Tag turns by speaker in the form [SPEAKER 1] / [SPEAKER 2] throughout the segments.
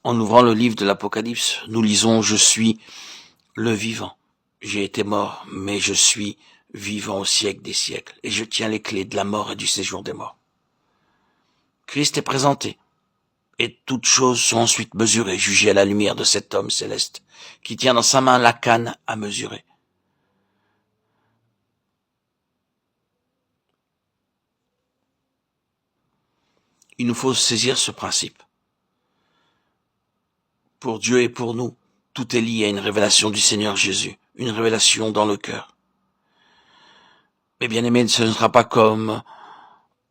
[SPEAKER 1] En ouvrant le livre de l'Apocalypse, nous lisons « Je suis le vivant. J'ai été mort, mais je suis vivant au siècle des siècles, et je tiens les clés de la mort et du séjour des morts. » Christ est présenté, et toutes choses sont ensuite mesurées, jugées à la lumière de cet homme céleste, qui tient dans sa main la canne à mesurer. Il nous faut saisir ce principe. Pour Dieu et pour nous, tout est lié à une révélation du Seigneur Jésus, une révélation dans le cœur. Mais bien aimé, ce ne sera pas comme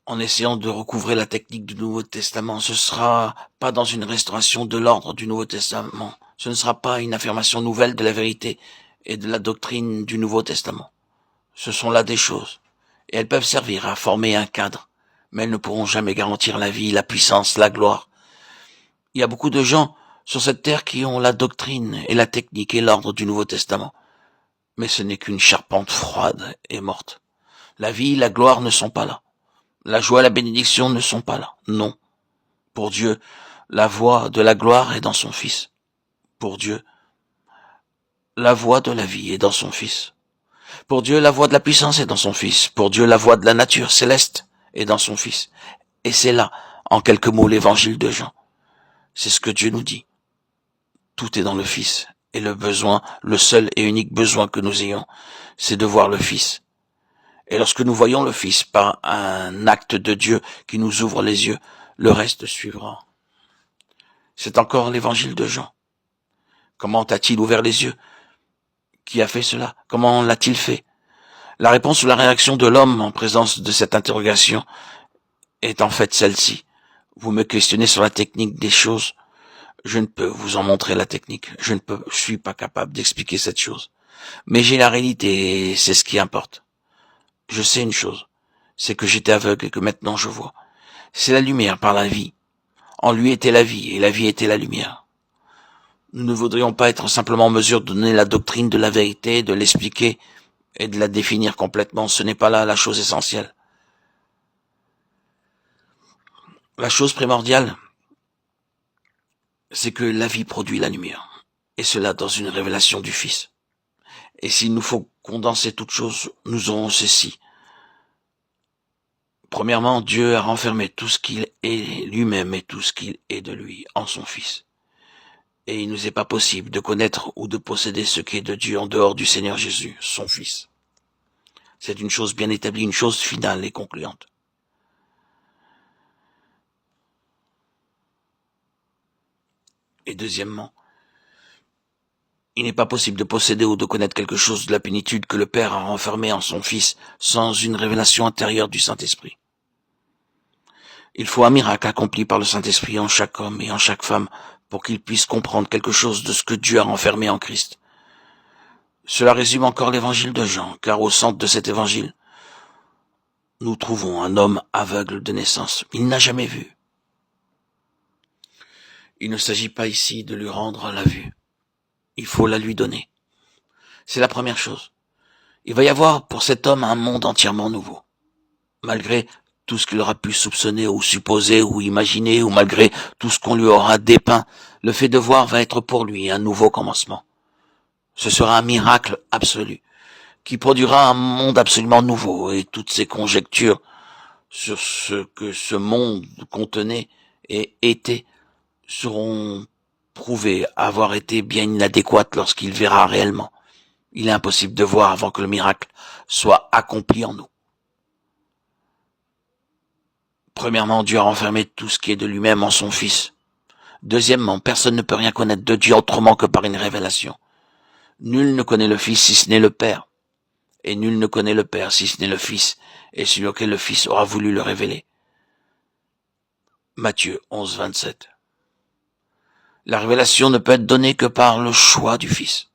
[SPEAKER 1] en essayant de recouvrer la technique du Nouveau Testament. Ce sera pas dans une restauration de l'ordre du Nouveau Testament. Ce ne sera pas une affirmation nouvelle de la vérité et de la doctrine du Nouveau Testament. Ce sont là des choses, et elles peuvent servir à former un cadre, mais elles ne pourront jamais garantir la vie, la puissance, la gloire. Il y a beaucoup de gens sur cette terre qui ont la doctrine et la technique et l'ordre du Nouveau Testament, mais ce n'est qu'une charpente froide et morte. La vie, la gloire ne sont pas là. La joie et la bénédiction ne sont pas là. Non. Pour Dieu, la voie de la gloire est dans son Fils. Pour Dieu, la voie de la vie est dans son Fils. Pour Dieu, la voie de la puissance est dans son Fils. Pour Dieu, la voie de la nature céleste est dans son Fils. Et c'est là, en quelques mots, l'évangile de Jean. C'est ce que Dieu nous dit. Tout est dans le Fils. Et le besoin, le seul et unique besoin que nous ayons, c'est de voir le Fils. Et lorsque nous voyons le Fils par un acte de Dieu qui nous ouvre les yeux, le reste suivra. C'est encore l'évangile de Jean. Comment a-t-il ouvert les yeux? Qui a fait cela? Comment l'a-t-il fait? La réponse ou la réaction de l'homme en présence de cette interrogation est en fait celle-ci. Vous me questionnez sur la technique des choses. Je ne peux vous en montrer la technique. Je suis pas capable d'expliquer cette chose. Mais j'ai la réalité et c'est ce qui importe. Je sais une chose, c'est que j'étais aveugle et que maintenant je vois. C'est la lumière par la vie. En lui était la vie et la vie était la lumière. Nous ne voudrions pas être simplement en mesure de donner la doctrine de la vérité, de l'expliquer et de la définir complètement. Ce n'est pas là la chose essentielle. La chose primordiale, c'est que la vie produit la lumière. Et cela dans une révélation du Fils. Et s'il nous faut condenser toutes choses, nous aurons ceci. Premièrement, Dieu a renfermé tout ce qu'il est lui-même et tout ce qu'il est de lui en son Fils. Et il nous est pas possible de connaître ou de posséder ce qui est de Dieu en dehors du Seigneur Jésus, son Fils. C'est une chose bien établie, une chose finale et concluante. Et deuxièmement, il n'est pas possible de posséder ou de connaître quelque chose de la plénitude que le Père a renfermé en son Fils sans une révélation intérieure du Saint-Esprit. Il faut un miracle accompli par le Saint-Esprit en chaque homme et en chaque femme pour qu'ils puissent comprendre quelque chose de ce que Dieu a renfermé en Christ. Cela résume encore l'évangile de Jean, car au centre de cet évangile, nous trouvons un homme aveugle de naissance. Il n'a jamais vu. Il ne s'agit pas ici de lui rendre la vue. Il faut la lui donner. C'est la première chose. Il va y avoir pour cet homme un monde entièrement nouveau. Malgré tout ce qu'il aura pu soupçonner ou supposer ou imaginer, ou malgré tout ce qu'on lui aura dépeint, le fait de voir va être pour lui un nouveau commencement. Ce sera un miracle absolu, qui produira un monde absolument nouveau, et toutes ces conjectures sur ce que ce monde contenait et était seront prouvées avoir été bien inadéquates lorsqu'il verra réellement. Il est impossible de voir avant que le miracle soit accompli en nous. Premièrement, Dieu a renfermé tout ce qui est de lui-même en son Fils. Deuxièmement, personne ne peut rien connaître de Dieu autrement que par une révélation. Nul ne connaît le Fils si ce n'est le Père. Et nul ne connaît le Père si ce n'est le Fils, et celui auquel le Fils aura voulu le révéler. Matthieu 11, 27. La révélation ne peut être donnée que par le choix du Fils.